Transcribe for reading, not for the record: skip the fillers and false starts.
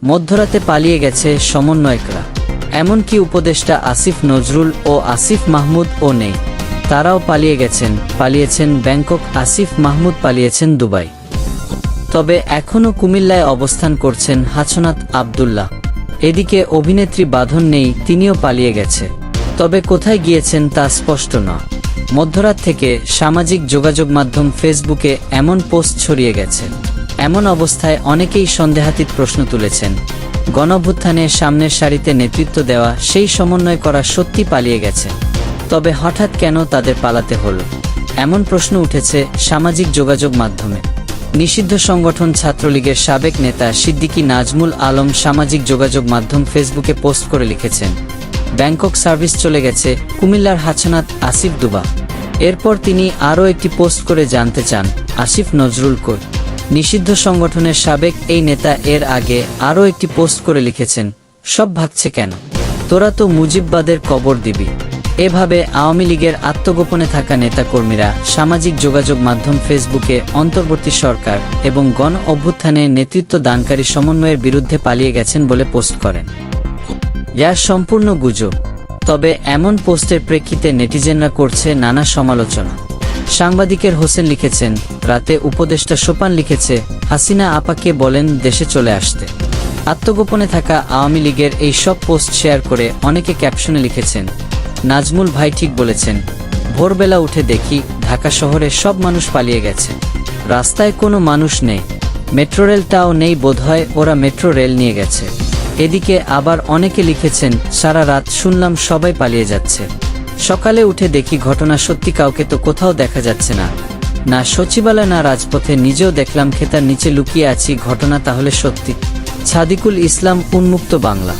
মধ্যরাতে পালিয়ে গেছে সমন্বয়করা। এমনকি উপদেষ্টা আসিফ নজরুল ও আসিফ মাহমুদ ও নেই, তারাও পালিয়েছেন ব্যাংকক। আসিফ মাহমুদ পালিয়েছেন দুবাই। তবে এখনও কুমিল্লায় অবস্থান করছেন হাছনাত আব্দুল্লাহ। এদিকে অভিনেত্রী বাঁধন নেই, তিনিও পালিয়ে গেছে। তবে কোথায় গিয়েছেন তা স্পষ্ট নয়। মধ্যরাত থেকে সামাজিক যোগাযোগ মাধ্যম ফেসবুকে এমন পোস্ট ছড়িয়ে গেছে। এমন অবস্থায় অনেকেই সন্দেহাতীত প্রশ্ন তুলেছেন, গণঅভ্যুত্থানে সামনের সারিতে নেতৃত্ব দেওয়া সেই সমন্বয় করা সত্যি পালিয়ে গেছে। তবে হঠাৎ কেন তাদের পালাতে হলো, এমন প্রশ্ন উঠেছে সামাজিক যোগাযোগ মাধ্যমে। নিষিদ্ধ সংগঠন ছাত্রলীগের সাবেক নেতা সিদ্দিকী নাজমুল আলম সামাজিক যোগাযোগ মাধ্যম ফেসবুকে পোস্ট করে লিখেছেন, ব্যাংকক সার্ভিস চলে গেছে কুমিল্লার হাছনাত আসিফ দুবা। এরপর তিনি আরও একটি পোস্ট করে জানতে চান, আসিফ নজরুল কই? নিষিদ্ধ সংগঠনের সাবেক এই নেতা এর আগে আরও একটি পোস্ট করে লিখেছেন, সব ভাগছে কেন, তোরা তো মুজিববাদের কবর দিবি। এভাবে আওয়ামী লীগের আত্মগোপনে থাকা নেতাকর্মীরা সামাজিক যোগাযোগ মাধ্যম ফেসবুকে অন্তর্বর্তী সরকার এবং গণ অভ্যুত্থানে নেতৃত্ব দানকারী সমন্বয়ের বিরুদ্ধে পালিয়ে গেছেন বলে পোস্ট করেন। যা সম্পূর্ণ গুজব। তবে এমন পোস্টের প্রেক্ষিতে নেটিজেনরা করছে নানা সমালোচনা। সাংবাদিকের হোসেন লিখেছেন, রাতে উপদেষ্টা সোপান লিখেছে, হাসিনা আপাকে বলেন দেশে চলে আসতে। আত্মগোপনে থাকা আওয়ামী লীগের এই সব পোস্ট শেয়ার করে অনেকে ক্যাপশনে লিখেছেন, নাজমুল ভাই ঠিক বলেছেন, ভোরবেলা উঠে দেখি ঢাকা শহরে সব মানুষ পালিয়ে গেছে, রাস্তায় কোনো মানুষ নেই, মেট্রো রেলটাও নেই, বোধহয় ওরা মেট্রো রেল নিয়ে গেছে। এদিকে আবার অনেকে লিখেছেন, সারা রাত শুনলাম সবাই পালিয়ে যাচ্ছে, সকালে উঠে দেখি ঘটনা সত্যি, কাউকে তো কোথাও দেখা যাচ্ছে না, না সচিবালয় না রাজপথে, নিজেও দেখলাম খেতার নিচে লুকিয়ে আছি, ঘটনা তাহলে সত্যি। সাদিকুল ইসলাম, উন্মুক্ত বাংলা।